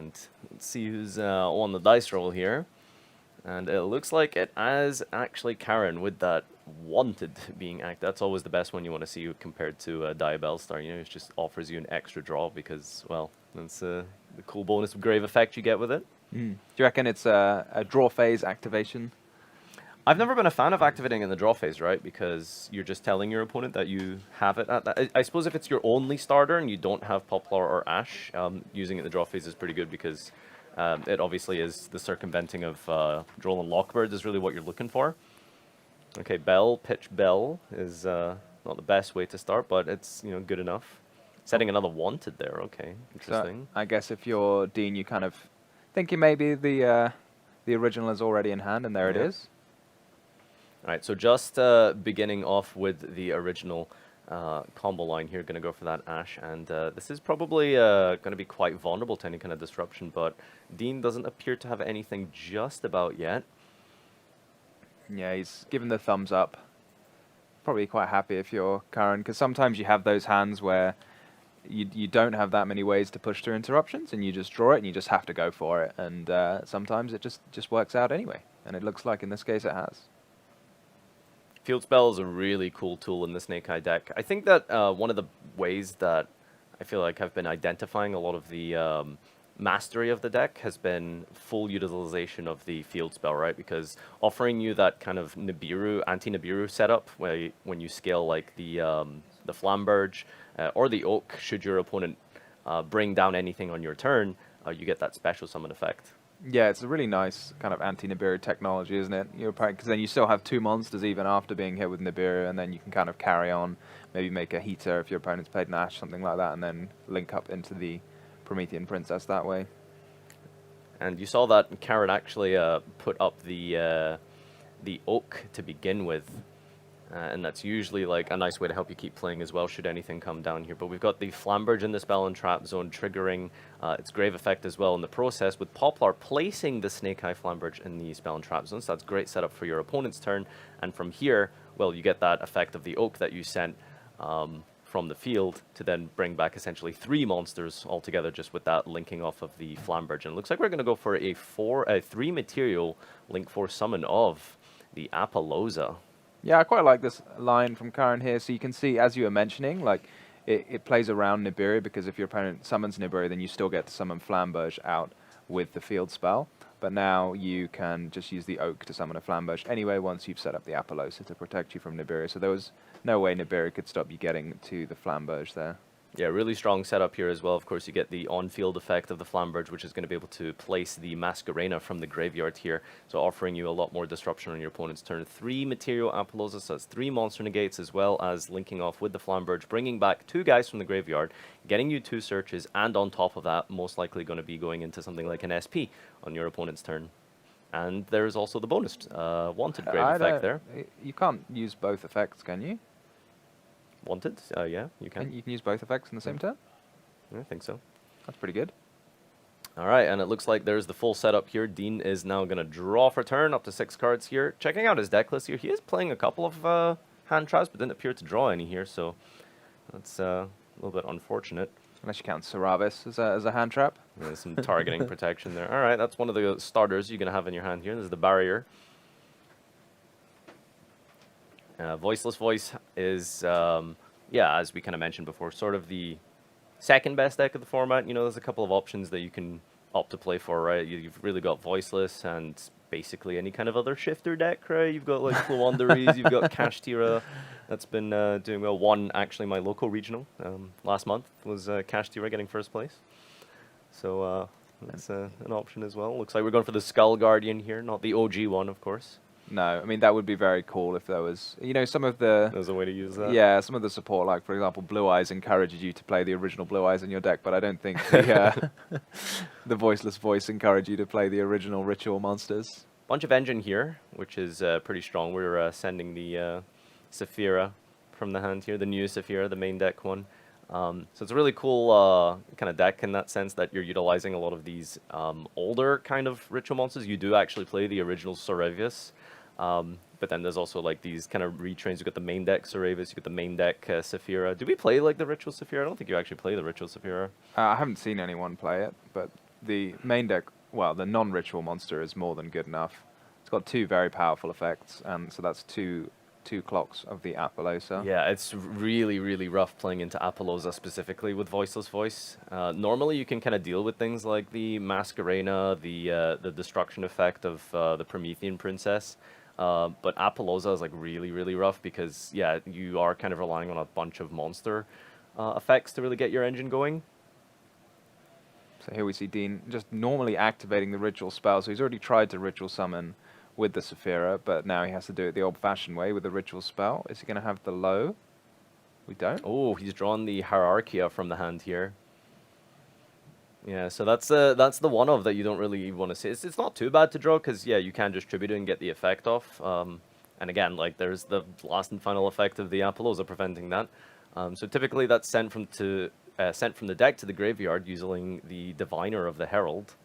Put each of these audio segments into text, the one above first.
And let's see who's on the dice roll here. And it looks like it is actually Karen with that wanted being acted. That's always the best one you want to see compared to Diabell Star. You know, it just offers you an extra draw because, well, that's the cool bonus grave effect you get with it. Do you reckon it's a draw phase activation? I've never been a fan of activating in the draw phase, right? Because you're just telling your opponent that you have it at that. I suppose if it's your only starter and you don't have Poplar or Ash, using it in the draw phase is pretty good because it obviously is the circumventing of Droll and Lockbird is really what you're looking for. Okay, Bell, pitch Bell is not the best way to start, but it's good enough. Setting another wanted there, okay, interesting. So I guess if you're Dean, you kind of thinking maybe the original is already in hand, and there it is. All right, so just beginning off with the original combo line here, going to go for that Ash, and this is probably going to be quite vulnerable to any kind of disruption, but Dean doesn't appear to have anything just about yet. Yeah, he's given the thumbs up. Probably quite happy if you're Karen, because sometimes you have those hands where you don't have that many ways to push through interruptions, and you just draw it, and you just have to go for it, and sometimes it just works out anyway, and it looks like in this case it has. Field Spell is a really cool tool in the Snake Eye deck. I think that one of the ways that I feel like I've been identifying a lot of the mastery of the deck has been full utilization of the Field Spell, right? Because offering you that kind of Nibiru, anti-Nibiru setup, where when you scale like the Flamberge or the Oak, should your opponent bring down anything on your turn, you get that special summon effect. Yeah, it's a really nice kind of anti-Nibiru technology, isn't it? Because then you still have two monsters even after being hit with Nibiru, and then you can kind of carry on, maybe make a heater if your opponent's played Nash, something like that, and then link up into the Promethean Princess that way. And you saw that Karen actually put up the Oak to begin with. And that's usually like a nice way to help you keep playing as well, should anything come down here. But we've got the Flamberge in the Spell and Trap Zone, triggering its Grave effect as well in the process, with Poplar placing the Snake Eye Flamberge in the Spell and Trap Zone. So that's great setup for your opponent's turn. And from here, well, you get that effect of the Oak that you sent from the field to then bring back essentially 3 monsters altogether just with that linking off of the Flamberge. And it looks like we're going to go for a 3 material link 4 summon of the Apollousa. Yeah, I quite like this line from Karen here. So you can see, as you were mentioning, like it plays around Nibiru, because if your opponent summons Nibiru, then you still get to summon Flamberge out with the field spell. But now you can just use the Oak to summon a Flamberge anyway once you've set up the Apollousa to protect you from Nibiru. So there was no way Nibiru could stop you getting to the Flamberge there. Yeah, really strong setup here as well. Of course, you get the on-field effect of the Flamberge, which is going to be able to place the Masquerena from the graveyard here, so offering you a lot more disruption on your opponent's turn. 3 material Apollousa, so that's 3 monster negates, as well as linking off with the Flamberge, bringing back 2 guys from the graveyard, getting you 2 searches, and on top of that, most likely going to be going into something like an SP on your opponent's turn. And there's also the bonus wanted grave effect there. You can't use both effects, can you? Wanted? Yeah, you can. You can use both effects in the same turn? I think so. That's pretty good. All right, and it looks like there's the full setup here. Dean is now going to draw for turn, up to 6 cards here. Checking out his deck list here, he is playing a couple of hand traps, but didn't appear to draw any here, so that's a little bit unfortunate. Unless you count Saravis as a hand trap. There's some targeting protection there. All right, that's one of the starters you're going to have in your hand here. This is the barrier. Voiceless Voice is, yeah, as we kind of mentioned before, sort of the second best deck of the format. You know, there's a couple of options that you can opt to play for, right? You've really got Voiceless and basically any kind of other shifter deck, right? You've got like Floowandereeze, you've got Kashtira that's been doing well. Won actually my local regional last month was Kashtira getting first place. So that's an option as well. Looks like we're going for the Skull Guardian here, not the OG one, of course. No, I mean, that would be very cool if there was, you know, some of the... There's a way to use that. Yeah, some of the support, like, for example, Blue Eyes encourages you to play the original Blue Eyes in your deck, but I don't think the, the Voiceless Voice encourage you to play the original Ritual monsters. Bunch of engine here, which is pretty strong. We're sending the Saphira from the hand here, the new Saphira, the main deck one. So it's a really cool kind of deck in that sense that you're utilizing a lot of these older kind of Ritual monsters. You do actually play the original Soravius. But then there's also like these kind of retrains. You got the main deck Soravis, you got the main deck Saphira. Do we play like the Ritual Saphira? I don't think you actually play the Ritual Saphira. I haven't seen anyone play it, but the main deck, well, the non-ritual monster is more than good enough. It's got 2 very powerful effects, and so that's two clocks of the Apollosa. Yeah, it's really, really rough playing into Apollosa specifically with Voiceless Voice. Normally, you can kind of deal with things like the Masquerena, the destruction effect of the Promethean Princess, but Apollosa is like really, really rough because yeah, you are kind of relying on a bunch of monster effects to really get your engine going. So here we see Dean just normally activating the ritual spell. So he's already tried to ritual summon with the Saphira, but now he has to do it the old-fashioned way with the ritual spell. Is he going to have the low? We don't. Oh, he's drawn the Hierarchia from the hand here. Yeah, so that's the one of that you don't really want to see. It's not too bad to draw because yeah, you can distribute it and get the effect off. And again, like there's the last and final effect of the Apollosa preventing that. So typically that's sent from the deck to the graveyard using the Diviner of the Herald.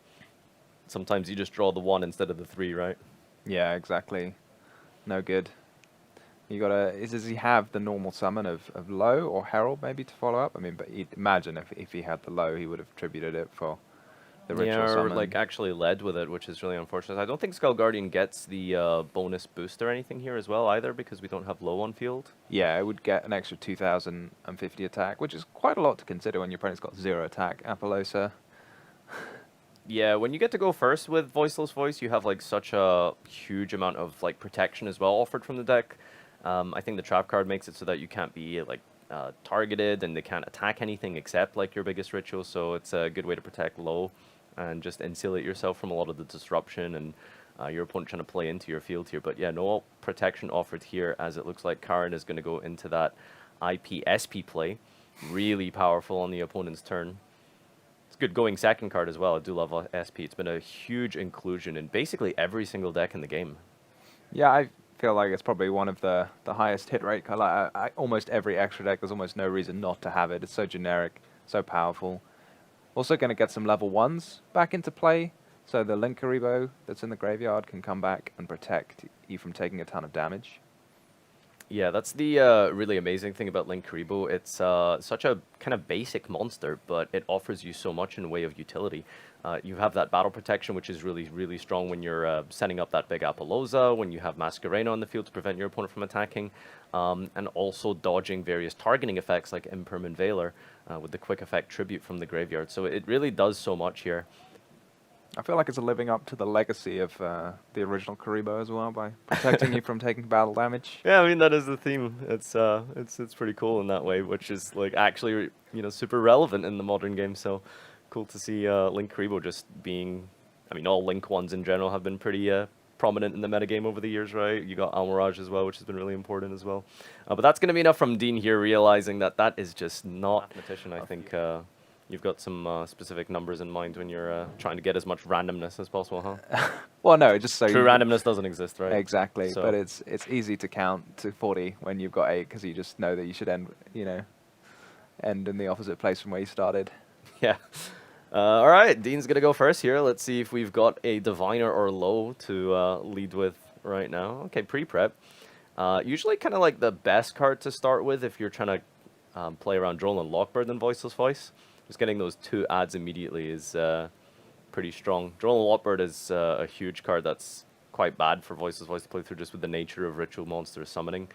Sometimes you just draw the 1 instead of the 3, right? Yeah, exactly. No good. You gotta. Does he have the normal summon of low or herald maybe to follow up? I mean, but imagine if he had the low, he would have tributed it for the ritual Yeah, or summon. like actually led with it, which is really unfortunate. I don't think Skull Guardian gets the bonus boost or anything here as well either because we don't have low on field. Yeah, it would get an extra 2,050 attack, which is quite a lot to consider when your opponent's got 0 attack. Apollosa. Yeah, when you get to go first with Voiceless Voice, you have like such a huge amount of like protection as well offered from the deck. I think the trap card makes it so that you can't be like targeted and they can't attack anything except like your biggest ritual. So it's a good way to protect low and just insulate yourself from a lot of the disruption and your opponent trying to play into your field here. But yeah, no protection offered here as it looks like Karen is going to go into that IP-SP play. Really powerful on the opponent's turn. Good going second card as well. I do love SP. It's been a huge inclusion in basically every single deck in the game. Yeah, I feel like it's probably one of the highest hit rate. Like almost every extra deck, there's almost no reason not to have it. It's so generic, so powerful. Also going to get some level 1s back into play. So the Linkaribo that's in the graveyard can come back and protect you from taking a ton of damage. Yeah, that's the really amazing thing about Linkaribo. It's such a kind of basic monster, but it offers you so much in the way of utility. You have that battle protection, which is really, really strong when you're setting up that big Apollosa, when you have Masquerena on the field to prevent your opponent from attacking, and also dodging various targeting effects like Impermanent Veiler with the quick effect Tribute from the graveyard. So it really does so much here. I feel like it's living up to the legacy of the original Karibo as well by protecting you from taking battle damage. Yeah, I mean that is the theme. It's pretty cool in that way, which is like actually super relevant in the modern game. So cool to see Linkaribo just being. I mean, all Link ones in general have been pretty prominent in the metagame over the years, right? You got Almirage as well, which has been really important as well. But that's going to be enough from Dean here, realizing that that is just not mathematician. I think. You've got some specific numbers in mind when you're trying to get as much randomness as possible, huh? Well, no, just so True randomness doesn't exist, right? Exactly, So- but it's easy to count to 40 when you've got 8 because you just know that you should end in the opposite place from where you started. Yeah. All right, Dean's going to go first here. Let's see if we've got a Diviner or Low to lead with right now. Okay, pre-prep. Usually kind of like the best card to start with if you're trying to play around Droll and Lockbird than Voiceless Voice. Just getting those 2 adds immediately is pretty strong. Droll and Lockbird is a huge card that's quite bad for Voiceless Voice to play through just with the nature of Ritual Monster summoning.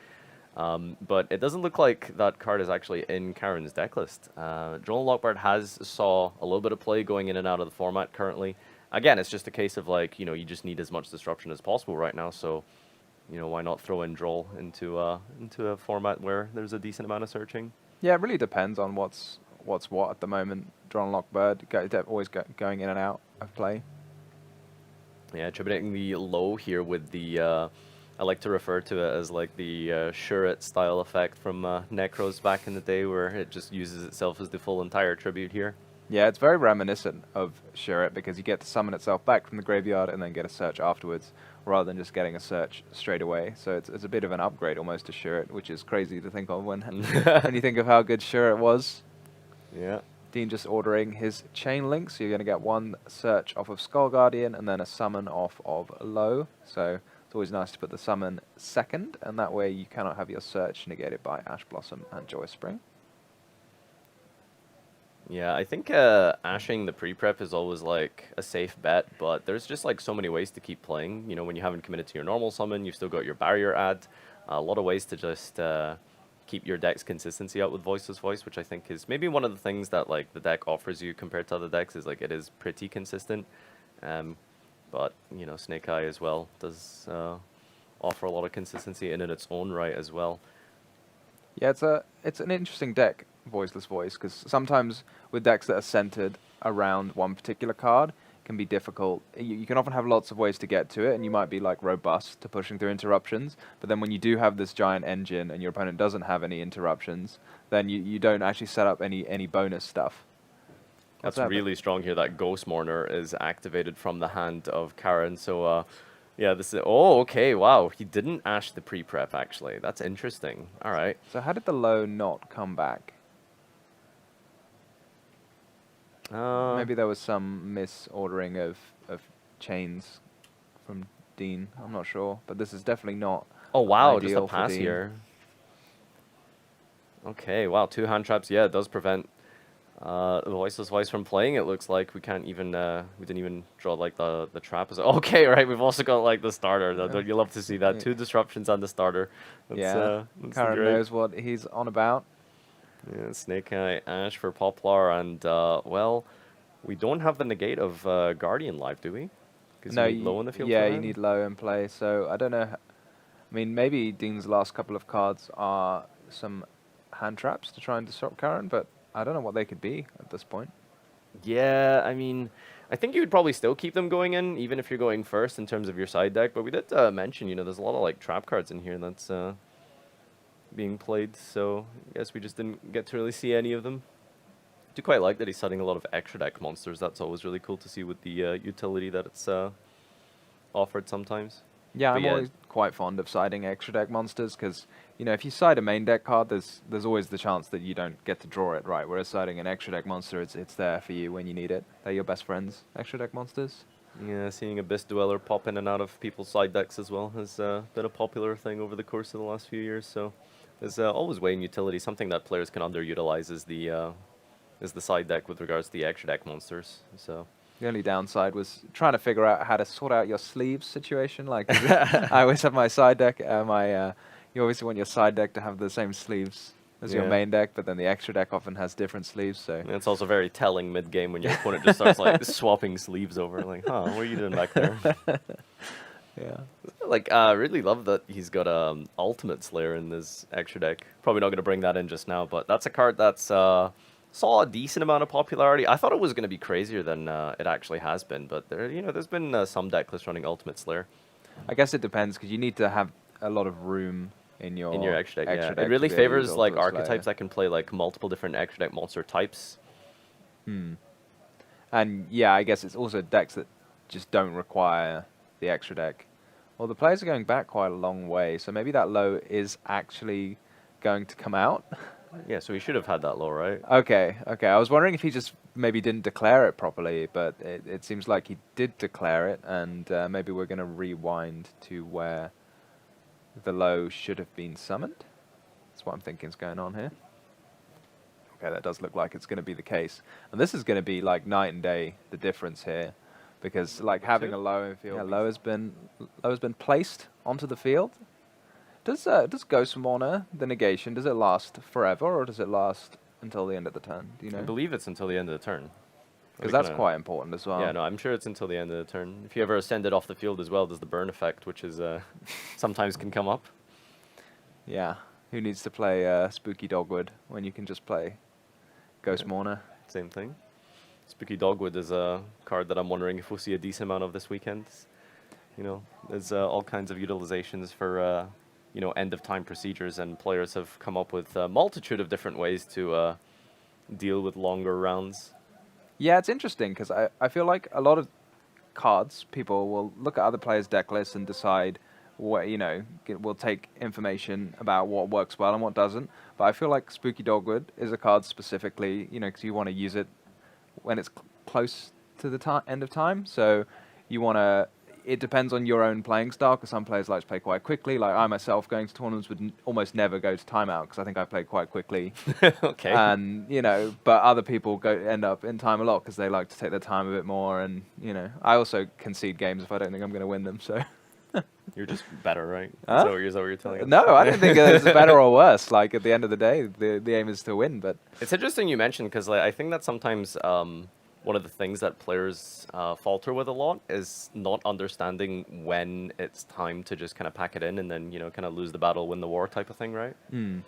But it doesn't look like that card is actually in Karen's decklist. Droll and Lockbird has saw a little bit of play going in and out of the format currently. Again, it's just a case of like, you just need as much disruption as possible right now, so why not throw in Droll into a format where there's a decent amount of searching? Yeah, it really depends on what's what at the moment. Droll and Lockbird always going in and out of play. Yeah, attributing the Low here with the I like to refer to it as like the Shuret style effect from Necros back in the day, where it just uses itself as the full entire tribute here. Yeah, it's very reminiscent of Shuret because you get to summon itself back from the graveyard and then get a search afterwards, rather than just getting a search straight away. So it's a bit of an upgrade almost to Shuret, which is crazy to think of when when you think of how good Shuret was. Yeah. Dean just ordering his chain link, so you're going to get 1 search off of Skull Guardian and then a summon off of Low. So it's always nice to put the summon second, and that way you cannot have your search negated by Ash Blossom and Joy Spring. Yeah, I think ashing the pre-prep is always like a safe bet, but there's just like so many ways to keep playing. You know, when you haven't committed to your normal summon, you've still got your barrier ad. A lot of ways to just keep your deck's consistency up with Voiceless Voice, which I think is maybe one of the things that like the deck offers you compared to other decks is like it is pretty consistent. Um, but you know, Snake Eye as well does offer a lot of consistency in its own right as well. Yeah, it's an interesting deck, Voiceless Voice, because sometimes with decks that are centered around one particular card, it can be difficult. You can often have lots of ways to get to it, and you might be like robust to pushing through interruptions. But then when you do have this giant engine and your opponent doesn't have any interruptions, then you don't actually set up any bonus stuff. What's That's happening? really strong here. That Ghost Mourner is activated from the hand of Karen. So, yeah, this is. Oh, okay. Wow. He didn't ash the pre prep, actually. That's interesting. All right. So how did the low not come back? Maybe there was some misordering of chains from Dean. I'm not sure, but this is definitely not Oh, wow. Just a ideal for pass Dean. here. Okay. Wow. 2 hand traps. Yeah, it does prevent the Voiceless Voice from playing. It looks like we can't even. We didn't even draw like the trap. Okay, right. We've also got like the starter. Don't you love to see that? Yeah. 2 disruptions on the starter. That's Karen great. knows what he's on about. Yeah, Snake Eye Ash for Poplar, and well, we don't have the negate of Guardian live, do we? Because No, you need low in the field. yeah, for you that? need low in play. So I don't know. I mean, maybe Dean's last couple of cards are some hand traps to try and disrupt Karen, but I don't know what they could be at this point. Yeah, I mean, I think you would probably still keep them going in, even if you're going first in terms of your side deck. But we did mention, you know, there's a lot of like trap cards in here that's being played. So I guess we just didn't get to really see any of them. Do quite like that he's setting a lot of extra deck monsters. That's always really cool to see with the utility that it's offered sometimes. Yeah, But I'm yeah. always quite fond of siding extra deck monsters because, you know, if you side a main deck card, there's always the chance that you don't get to draw it, right? Whereas siding an extra deck monster, it's there for you when you need it. They're your best friends, extra deck monsters. Yeah, seeing Abyss Dweller pop in and out of people's side decks as well has been a popular thing over the course of the last few years. So there's always weighing utility. Something that players can underutilize is the side deck with regards to the extra deck monsters. So The only downside was trying to figure out how to sort out your sleeves situation. Like, I always have my side deck, you obviously want your side deck to have the same sleeves as your Yeah. main deck, but then the extra deck often has different sleeves, so... and it's also very telling mid game when your opponent just starts like swapping sleeves over. Like, huh, what are you doing back there? Yeah. Like, I really love that he's got Ultimate Slayer in this extra deck. Probably not going to bring that in just now, but that's a card that's saw a decent amount of popularity. I thought it was going to be crazier than it actually has been, but there's been some deck lists running Ultimate Slayer I guess it depends, because you need to have a lot of room in your extra deck. Yeah, deck it to really be able to use favors like Ultimate Slayer. archetypes that can play like multiple different extra deck monster types. And yeah, I guess it's also decks that just don't require the extra deck. Well, the players are going back quite a long way, so maybe that low is actually going to come out. Yeah, so he should have had that low, right? Okay. I was wondering if he just maybe didn't declare it properly, but it seems like he did declare it, and maybe we're going to rewind to where the low should have been summoned. That's what I'm thinking is going on here. Okay, that does look like it's going to be the case. And this is going to be like night and day, the difference here. Because like having a low in field, low has been placed onto the field. Does Ghost Mourner, the negation, does it last forever or does it last until the end of the turn? Do you I know? believe it's until the end of the turn. Because that's quite important as well. Yeah, no, I'm sure it's until the end of the turn. If you ever send it off the field as well, there's the burn effect, which is sometimes can come up. Yeah. Who needs to play Spooky Dogwood when you can just play Ghost Mourner? Same thing. Spooky Dogwood is a card that I'm wondering if we'll see a decent amount of this weekend. You know, there's all kinds of utilizations for end of time procedures, and players have come up with a multitude of different ways to deal with longer rounds. Yeah, it's interesting because I feel like a lot of cards, people will look at other players' deck lists and decide what, will take information about what works well and what doesn't. But I feel like Spooky Dogwood is a card specifically, because you want to use it when it's close to the end of time. So you want to, it depends on your own playing style, because some players like to play quite quickly. Like I myself, going to tournaments would almost never go to timeout, because I think I play quite quickly. Okay. And, you know, but other people end up in time a lot because they like to take their time a bit more. And, you know, I also concede games if I don't think I'm going to win them, so... You're just better, right? Huh? Is that what you're telling us? No, I don't think it's better or worse. Like, at the end of the day, the aim is to win, but... It's interesting you mentioned, because like, I think that sometimes one of the things that players falter with a lot is not understanding when it's time to just kind of pack it in and then, you know, kind of lose the battle, win the war type of thing, right? Mm.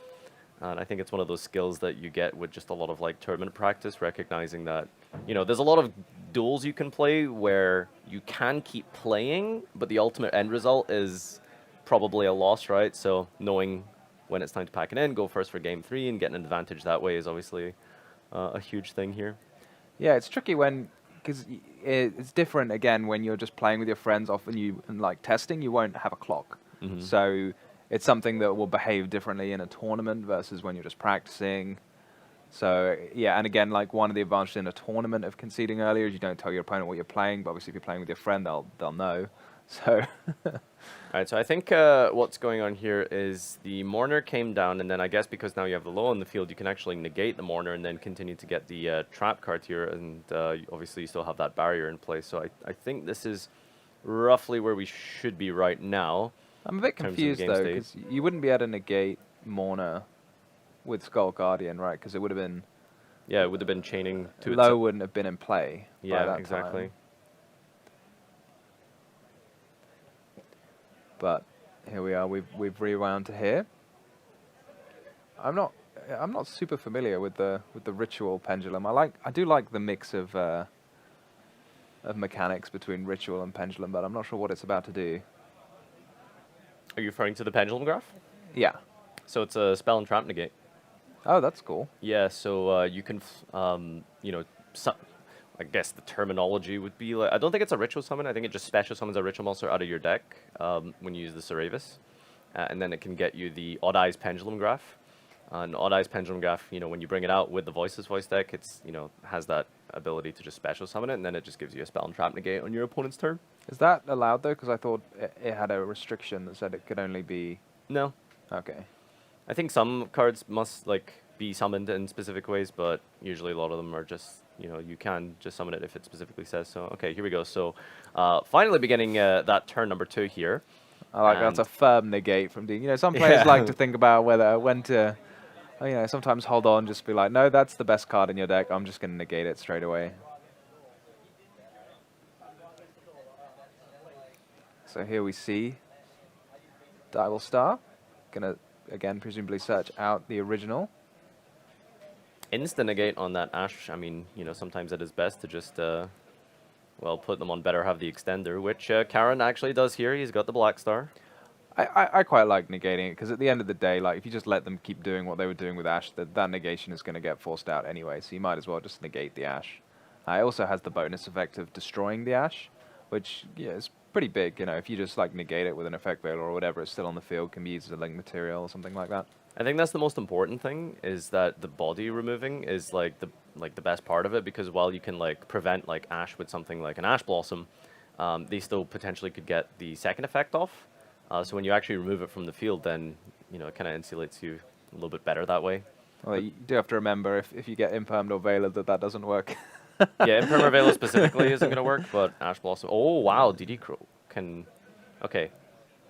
And I think it's one of those skills that you get with just a lot of like tournament practice, recognizing that, you know, there's a lot of duels you can play where you can keep playing, but the ultimate end result is probably a loss, right? So knowing when it's time to pack it in, go first for game 3 and getting an advantage that way is obviously a huge thing here. Yeah, it's tricky when... Because it's different, again, when you're just playing with your friends. Often and like testing, you won't have a clock. Mm-hmm. So... It's something that will behave differently in a tournament versus when you're just practicing. So, yeah, and again, like one of the advantages in a tournament of conceding earlier is you don't tell your opponent what you're playing, but obviously if you're playing with your friend, they'll know. So... All right, so I think what's going on here is the Mourner came down, and then I guess because now you have the low on the field, you can actually negate the Mourner and then continue to get the trap card here, and obviously you still have that barrier in place. So I think this is roughly where we should be right now. I'm a bit confused, though, because you wouldn't be able to negate Mourner with Skull Guardian, right? Because it would have been... Yeah, it would have been chaining to low wouldn't have been in play. Yeah, by that exactly. Time. But here we are. We've rewound to here. I'm not super familiar with the ritual pendulum. I do like the mix of mechanics between ritual and pendulum, but I'm not sure what it's about to do. Are you referring to the pendulum graph? Yeah. So it's a spell and trap negate. Oh, that's cool. Yeah, so you can, you know, I guess the terminology would be like, I don't think it's a ritual summon. I think it just special summons a ritual monster out of your deck when you use the Cerevis. And then it can get you the Odd Eyes Pendulum Graph. An Odd Eyes Pendulum Graph, you know, when you bring it out with the Voiceless Voice deck, it's, you know, has that ability to just special summon it, and then it just gives you a spell and trap negate on your opponent's turn. Is that allowed, though? Because I thought it had a restriction that said it could only be... No. Okay. I think some cards must, like, be summoned in specific ways, but usually a lot of them are just, you know, you can just summon it if it specifically says so. Okay, here we go. So, finally beginning that turn number 2 here. I like that's a firm negate from Dean. You know, some players like to think about when to... You know, sometimes hold on, just be like, no, that's the best card in your deck. I'm just going to negate it straight away. So here we see Dival Star. Going to, again, presumably search out the original. Instant negate on that Ash. I mean, you know, sometimes it is best to just, well, put them on better, have the extender, which Karen actually does here. He's got the Black Star. I quite like negating it, because at the end of the day, like, if you just let them keep doing what they were doing with Ash, that negation is going to get forced out anyway, so you might as well just negate the Ash. It also has the bonus effect of destroying the Ash, which, yeah, is pretty big. You know, if you just, like, negate it with an effect veil or whatever, it's still on the field, can be used as a link material or something like that. I think that's the most important thing, is that the body removing is, like, the best part of it, because while you can, like, prevent, like, Ash with something like an Ash Blossom, they still potentially could get the second effect off. So when you actually remove it from the field, then, you know, it kind of insulates you a little bit better that way. Well, you do have to remember, if you get Impermed or Veiler, that doesn't work. Yeah, Impermed or Veiler specifically isn't going to work, but Ash Blossom... Oh, wow, DD Crow can... Okay.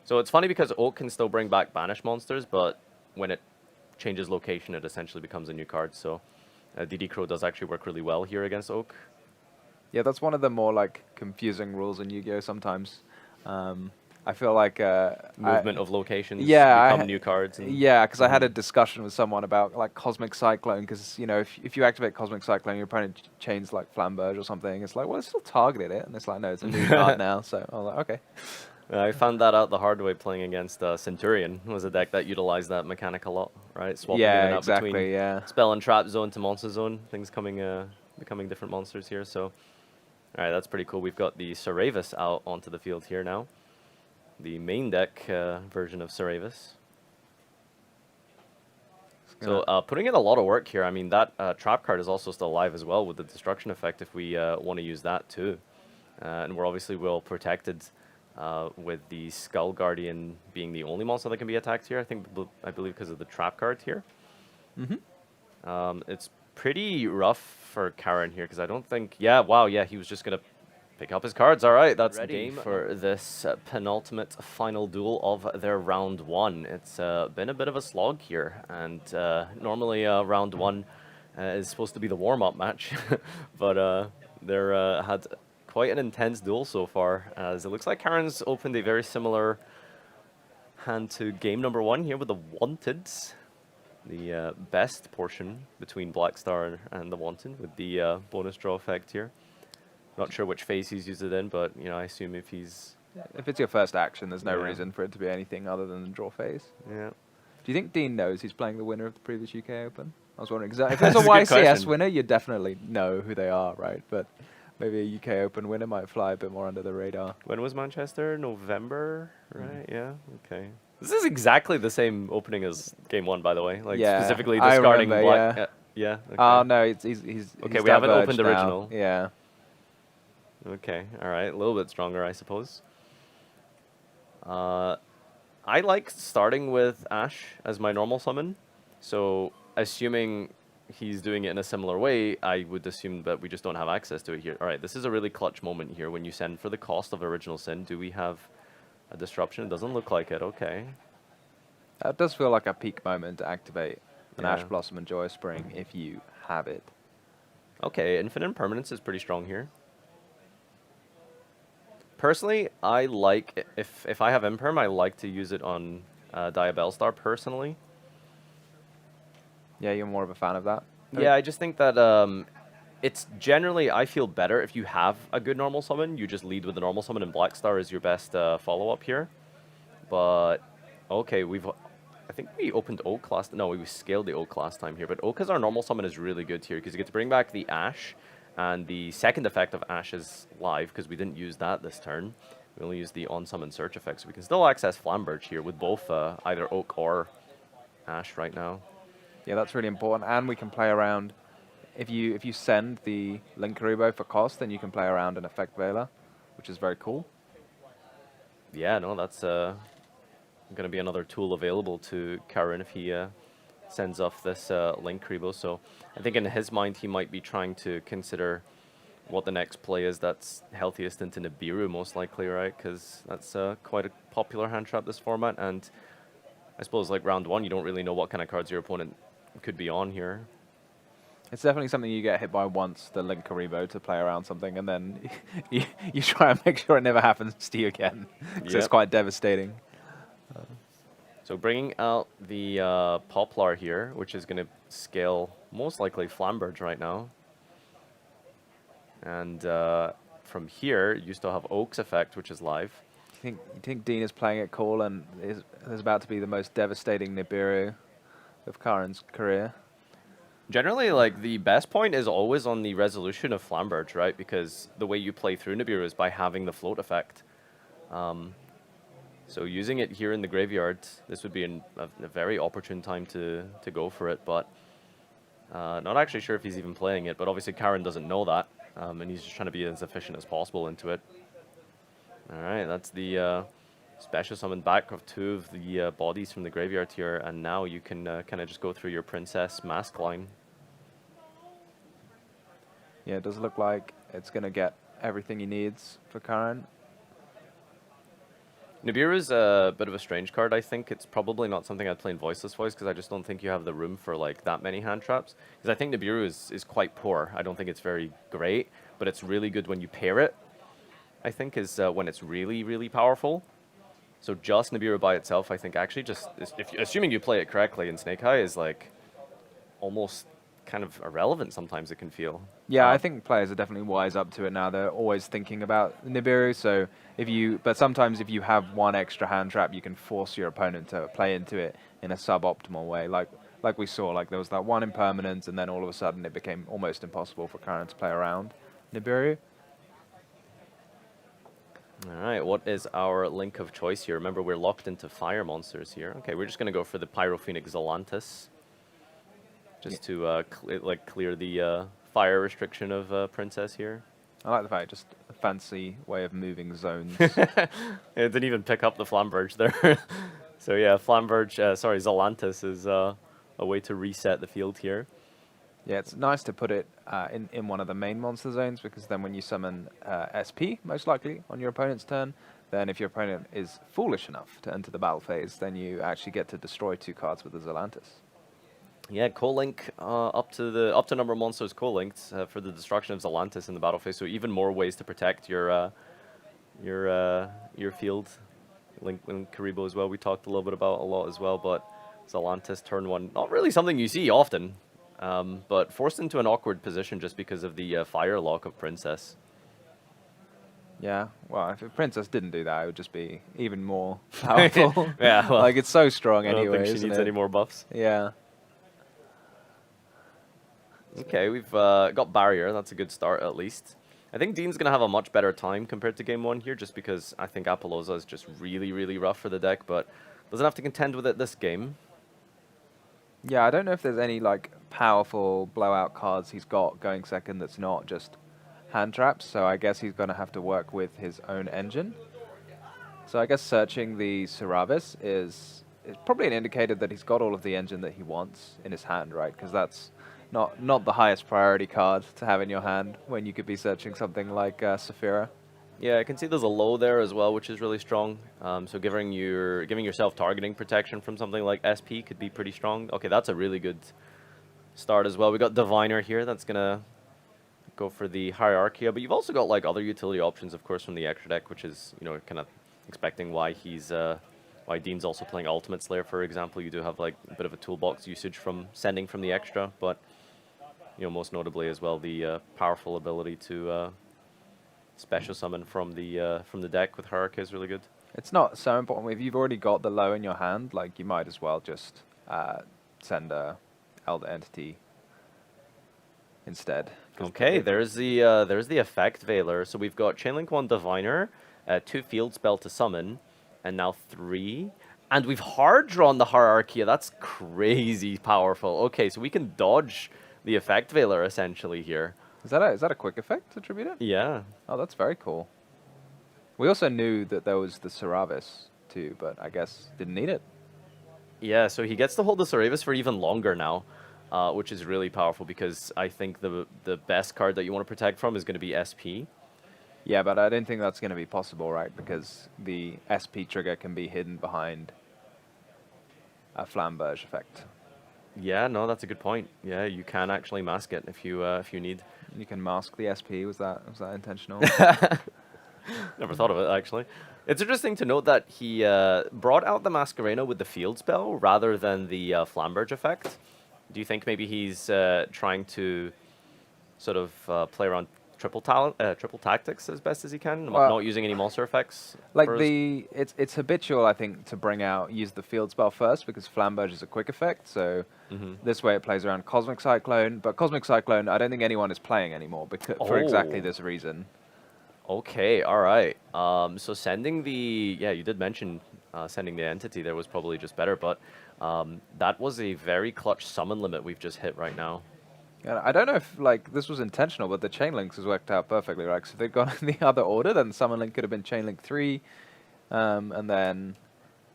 So it's funny because Oak can still bring back banished monsters, but when it changes location, it essentially becomes a new card. So DD Crow does actually work really well here against Oak. Yeah, that's one of the more, like, confusing rules in Yu-Gi-Oh! Sometimes. I feel like... Movement of locations become new cards. Yeah, because I had a discussion with someone about, like, Cosmic Cyclone, because, you know, if you activate Cosmic Cyclone, your opponent chains, like, Flamberge or something, it's like, well, it's still targeted it, and it's like, no, it's a new card now, so I was like, okay. I found that out the hard way playing against Centurion. It was a deck that utilized that mechanic a lot, right? Swapping in and out between spell and trap zone to monster zone, things becoming different monsters here, so... Alright, that's pretty cool. We've got the Cerevis out onto the field here now. The main deck version of Cerevis. So putting in a lot of work here. I mean, that trap card is also still alive as well with the destruction effect if we want to use that too. And we're obviously well protected with the Skull Guardian being the only monster that can be attacked here. I believe because of the trap card here. It's pretty rough for Karen here because I don't think. Yeah, wow, yeah, he was just gonna pick up his cards. All right, that's ready for this penultimate final duel of their round one. It's been a bit of a slog here, and normally round one is supposed to be the warm-up match, but they're had quite an intense duel so far, as it looks like Karen's opened a very similar hand to game number one here with the Wanteds. The best portion between Black Star and the Wanted with the bonus draw effect here. Not sure which phase he's used it in, but you know, I assume if he's... If it's your first action, there's no reason for it to be anything other than the draw phase. Yeah. Do you think Dean knows he's playing the winner of the previous UK Open? I was wondering, because if it's a YCS winner, you definitely know who they are, right? But maybe a UK Open winner might fly a bit more under the radar. When was Manchester? November, right? Yeah, okay. This is exactly the same opening as game one, by the way. Like specifically discarding black. Yeah. Okay. Oh no, he's okay. We haven't opened now. original. Yeah. Okay. All right. A little bit stronger, I suppose. I like starting with Ash as my normal summon. So assuming he's doing it in a similar way, I would assume that we just don't have access to it here. All right. This is a really clutch moment here when you send for the cost of Original Sin. Do we have a disruption? It doesn't look like it. Okay. That does feel like a peak moment to activate an Ash Blossom and Joyous Spring if you have it. Okay, Infinite Impermanence is pretty strong here. Personally, I like, if I have Imperm, I like to use it on Diabellstar personally. Yeah, you're more of a fan of that? Yeah, I just think that it's generally, I feel better if you have a good normal summon. You just lead with the normal summon, and Blackstar is your best follow-up here. But, okay, I think we opened Oak last... No, we scaled the Oak last time here. But Oak as our normal summon is really good here, because you get to bring back the Ash, and the second effect of Ash is live, because we didn't use that this turn. We only used the on-summon search effect, so we can still access Flamberge here with both either Oak or Ash right now. Yeah, that's really important, and we can play around... If you send the Linkuriboh for cost, then you can play around an Effect Veiler, which is very cool. Yeah, no, that's going to be another tool available to Karen if he sends off this Linkuriboh. So I think in his mind, he might be trying to consider what the next play is that's healthiest into Nibiru, most likely, right? Because that's quite a popular hand trap this format. And I suppose like round one, you don't really know what kind of cards your opponent could be on here. It's definitely something you get hit by once, the Linkuriboh, to play around something, and then you try and make sure it never happens to you again. So it's quite devastating. So bringing out the Poplar here, which is going to scale most likely Flamberge right now. And from here, you still have Oak's effect, which is live. You think Dean is playing it cool and is about to be the most devastating Nibiru of Karen's career? Generally, like, the best point is always on the resolution of Flamberge, right? Because the way you play through Nibiru is by having the float effect. So using it here in the graveyard, this would be a very opportune time to go for it, but not actually sure if he's even playing it, but obviously Karen doesn't know that, and he's just trying to be as efficient as possible into it. All right, that's the special summon back of two of the bodies from the graveyard here, and now you can kind of just go through your Princess Mask line. Yeah, it does look like it's going to get everything he needs for Karen. Nibiru is a bit of a strange card. I think it's probably not something I'd play in Voiceless Voice, because I just don't think you have the room for like that many hand traps. Because I think Nibiru is quite poor. I don't think it's very great, but it's really good when you pair it, I think, is when it's really, really powerful. So just Nibiru by itself, I think, actually just, assuming you play it correctly in Snake Eye, is like almost kind of irrelevant sometimes, it can feel. Yeah, I think players are definitely wise up to it now. They're always thinking about Nibiru, so but sometimes if you have one extra hand trap, you can force your opponent to play into it in a suboptimal way. Like we saw, like there was that one impermanence, and then all of a sudden it became almost impossible for Karen to play around Nibiru. All right, what is our link of choice here? Remember, we're locked into fire monsters here. Okay, we're just going to go for the Pyrophoenix Zelantis, just to clear the fire restriction of Princess here. I like the fact it just fancy way of moving zones. It didn't even pick up the Flamberge there. So yeah, Zolantis is a way to reset the field here. Yeah, it's nice to put it in one of the main monster zones, because then when you summon SP, most likely, on your opponent's turn, then if your opponent is foolish enough to enter the battle phase, then you actually get to destroy 2 cards with the Zolantis. Yeah, co-link up to number of monsters co-linked for the destruction of Zolantis in the battle phase. So even more ways to protect your field. Link Karibo as well. We talked a little bit about a lot as well, but Zolantis turn 1, not really something you see often, but forced into an awkward position just because of the fire lock of Princess. Yeah, well, if Princess didn't do that, it would just be even more powerful. Yeah, well, like, it's so strong I don't anyway, think she isn't needs it? any more buffs. Yeah. Okay, we've got Barrier. That's a good start, at least. I think Dean's going to have a much better time compared to Game 1 here, just because I think Apollosa is just really, really rough for the deck, but doesn't have to contend with it this game. Yeah, I don't know if there's any, like, powerful blowout cards he's got going second that's not just hand traps, so I guess he's going to have to work with his own engine. So I guess searching the Seravis is probably an indicator that he's got all of the engine that he wants in his hand, right? Because that's not the highest priority card to have in your hand when you could be searching something like Saphira. Yeah, I can see there's a low there as well, which is really strong. So giving yourself targeting protection from something like SP could be pretty strong. Okay, that's a really good start as well. We got Diviner here. That's gonna go for the Hierarchia, but you've also got like other utility options, of course, from the extra deck, which is, you know, kind of expecting why why Dean's also playing Ultimate Slayer, for example. You do have like a bit of a toolbox usage from sending from the extra, but you know, most notably as well, the powerful ability to special summon from the deck with Hierarchy is really good. It's not so important. If you've already got the low in your hand, like, you might as well just send a Elder Entity instead. Okay, there's the effect Veiler. So we've got Chainlink 1 Diviner, 2 Field Spell to summon, and now 3. And we've hard drawn the Hierarchia. That's crazy powerful. Okay, so we can dodge the effect Veiler essentially here. Is that a quick effect to tribute it? Yeah. Oh, that's very cool. We also knew that there was the Seravis too, but I guess didn't need it. Yeah, so he gets to hold the Seravis for even longer now, which is really powerful, because I think the best card that you want to protect from is going to be SP. Yeah, but I don't think that's going to be possible, right? Because the SP trigger can be hidden behind a Flamberge effect. Yeah, no, that's a good point. Yeah, you can actually mask it if you need. You can mask the SP. Was that intentional? Never thought of it, actually. It's interesting to note that he brought out the Masquerena with the field spell rather than the Flamberge effect. Do you think maybe he's trying to sort of play around triple tactics as best as he can, well, not using any monster effects? Like it's habitual, I think, to use the field spell first, because Flamberge is a quick effect. So this way it plays around Cosmic Cyclone, but Cosmic Cyclone I don't think anyone is playing anymore for exactly this reason. Okay, all right. So sending you did mention sending the entity there was probably just better, but that was a very clutch summon limit we've just hit right now. Yeah, I don't know if like this was intentional, but the chain links has worked out perfectly, right? So if they'd gone in the other order, then the summon link could have been chain link 3, and then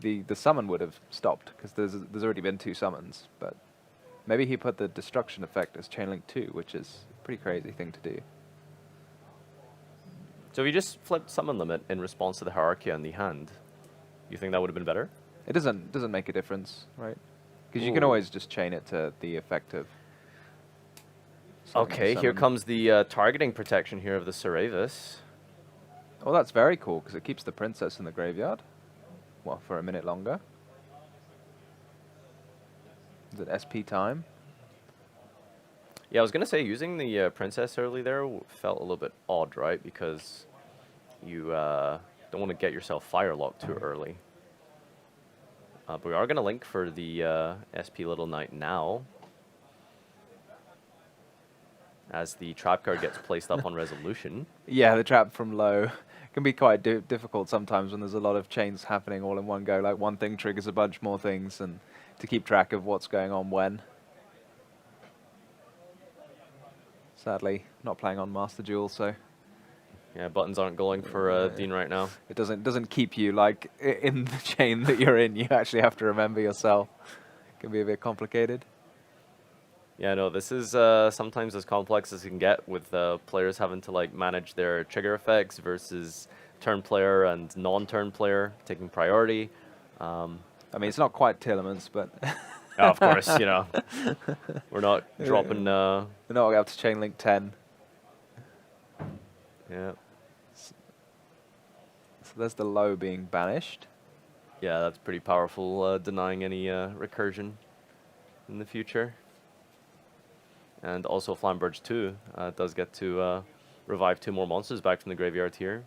the summon would have stopped, because there's already been 2 summons. But maybe he put the destruction effect as chain link 2, which is a pretty crazy thing to do. So if you just flipped summon limit in response to the Hierarchy in the hand, you think that would have been better? It doesn't make a difference, right? Because you can always just chain it to the effect of. Okay, here comes the targeting protection here of the Seravis. Well, that's very cool, because it keeps the princess in the graveyard. Well, for a minute longer. Is it SP time? Yeah, I was going to say, using the princess early there felt a little bit odd, right? Because you don't want to get yourself firelocked too early. But we are going to link for the SP Little Knight now, as the trap card gets placed up on resolution. Yeah, the trap from low can be quite difficult sometimes when there's a lot of chains happening all in one go. Like, one thing triggers a bunch more things, and to keep track of what's going on when. Sadly, not playing on Master Duel, so Yeah, buttons aren't going for Dean right now. It doesn't keep you like in the chain that you're in. You actually have to remember yourself. It can be a bit complicated. Yeah, no, this is sometimes as complex as it can get with players having to like manage their trigger effects versus turn player and non-turn player taking priority. I mean, it's not quite Tillemans, but Of course, you know, we're not dropping. we're not up to chain link 10. Yeah, So there's the low being banished. yeah, that's pretty powerful, denying any recursion in the future. And also Flamberge 2 does get to revive 2 more monsters back from the graveyard here.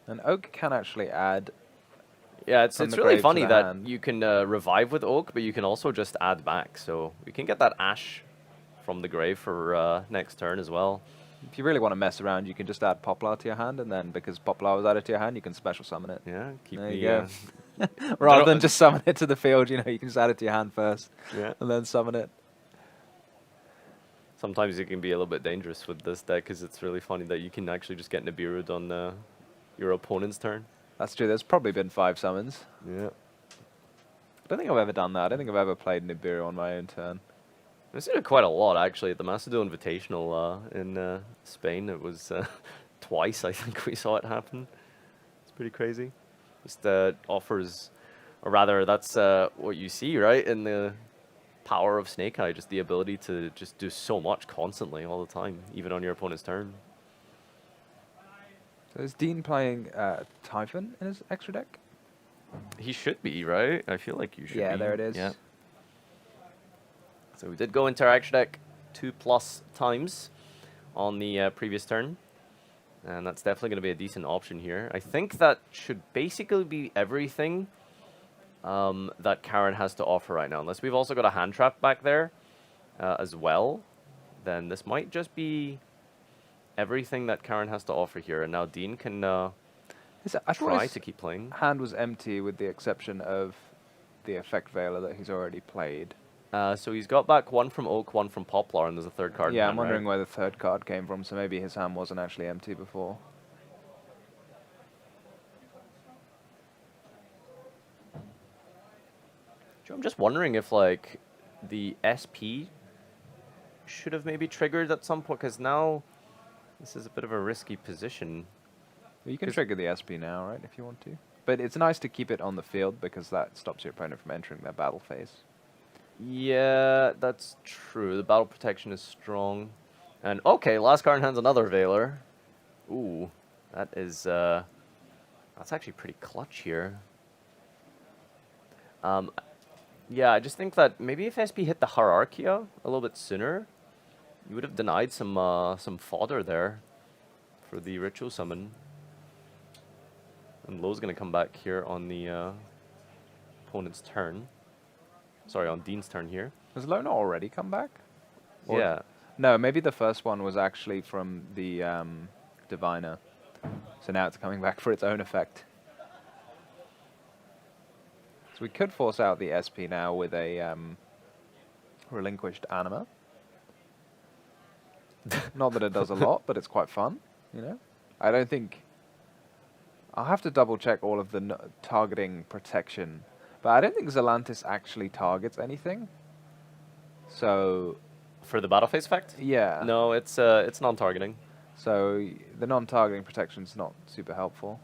And Oak can actually add. Yeah, it's from the really grave to funny the that hand. you can revive with Oak, but you can also just add back. So you can get that Ash from the grave for next turn as well. If you really want to mess around, you can just add Poplar to your hand, and then because Poplar was added to your hand, you can special summon it. Yeah, keep There the... you go. Rather than just summon it to the field, you know, you can just add it to your hand first, yeah. and then summon it. Sometimes it can be a little bit dangerous with this deck, because it's really funny that you can actually just get Nibiru'd on your opponent's turn. That's true. There's probably been 5 summons. Yeah. I don't think I've ever done that. I don't think I've ever played Nibiru on my own turn. I've seen it quite a lot, actually. At the Macedo Invitational in Spain, it was twice, I think, we saw it happen. It's pretty crazy. Just offers, or rather, that's what you see, right, in the power of Snake Eye, just the ability to just do so much constantly, all the time, even on your opponent's turn. So is Dean playing Typhon in his extra deck? He should be, right? I feel like you should be. Yeah, there it is. Yeah. So we did go into our extra deck 2+ times on the previous turn. And that's definitely going to be a decent option here. I think that should basically be everything that Karen has to offer right now. Unless we've also got a hand trap back there as well. Then this might just be everything that Karen has to offer here. And now Dean can try to keep playing. Hand was empty with the exception of the Effect Veiler that he's already played. So he's got back 1 from Oak, 1 from Poplar, and there's a 3rd card. Yeah, in I'm hand, wondering right? where the 3rd card came from, so maybe his hand wasn't actually empty before. I'm just wondering if, like, the SP should have maybe triggered at some point, because now this is a bit of a risky position. Well, you can trigger the SP now, right, if you want to. But it's nice to keep it on the field, because that stops your opponent from entering their battle phase. Yeah, that's true. The battle protection is strong. And, okay, last card in hand's another Veiler. Ooh, that is, that's actually pretty clutch here. Yeah, I just think that maybe if SP hit the Hierarchia a little bit sooner, you would have denied some fodder there for the Ritual Summon. And Low's going to come back here on the opponent's turn. Sorry, on Dean's turn here. Has Low not already come back? Or Yeah. No, maybe the first one was actually from the Diviner. So now it's coming back for its own effect. So we could force out the SP now with a relinquished Anima. Not that it does a lot, but it's quite fun, you know? I don't think... I'll have to double check all of the targeting protection. But I don't think Zelantis actually targets anything. So... For the battle phase effect? Yeah. No, it's non-targeting. So the non-targeting protection is not super helpful.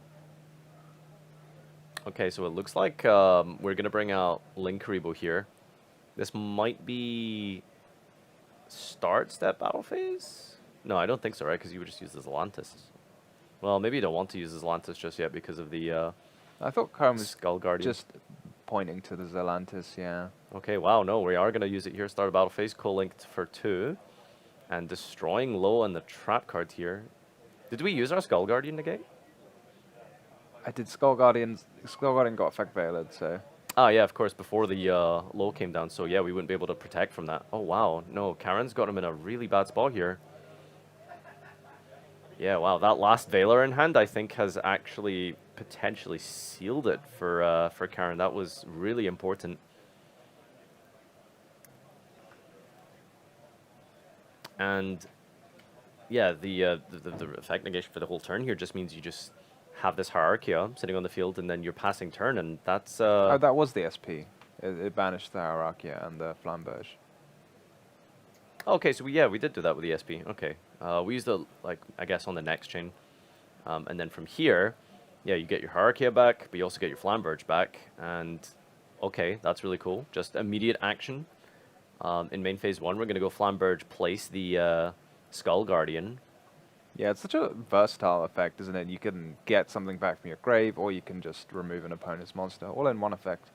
Okay, so it looks like we're going to bring out Linkaribo here. This might be start step battle phase? No, I don't think so, right? Because you would just use the Zelantis. Well, maybe you don't want to use the Zelantis just yet because of the I thought Karim was Skull Guardian. just pointing to the Zelantis, yeah. Okay, wow, no, we are going to use it here. Start a battle phase, co-linked for 2. And destroying Low and the trap card here. Did we use our Skull Guardian negate? I did Skull Guardian got Effect Veilered, so... Ah, yeah, of course, before the Low came down. So, yeah, we wouldn't be able to protect from that. Oh, wow. No, Karen's got him in a really bad spot here. Yeah, wow, that last Veiler in hand, I think, has actually potentially sealed it for Karen. That was really important. And yeah, the effect negation for the whole turn here just means you just have this Hierarchia sitting on the field, and then you're passing turn, and that's Oh, that was the SP. It banished the Hierarchia and the Flamberge. okay. So we did do that with the SP. Okay, we used the like I guess on the next chain, and then from here, yeah, you get your Hierarchia back, but you also get your Flamberge back, and okay, that's really cool. Just immediate action. In main phase 1, we're gonna go Flamberge, place the Skull Guardian. Yeah, it's such a versatile effect, isn't it? You can get something back from your grave, or you can just remove an opponent's monster, all in one effect.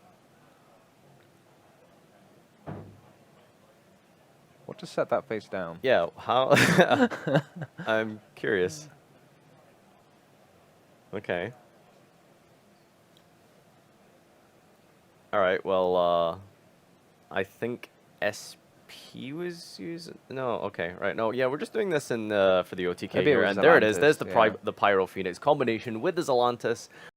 What to set that face down? Yeah, how? I'm curious. Okay. All right. Well, I think SP was using. No. Okay. Right. No. Yeah, we're just doing this in for the OTK Maybe it here, was and there it is. Atlantis, There's the yeah. the Pyro Phoenix combination with the Zalantis.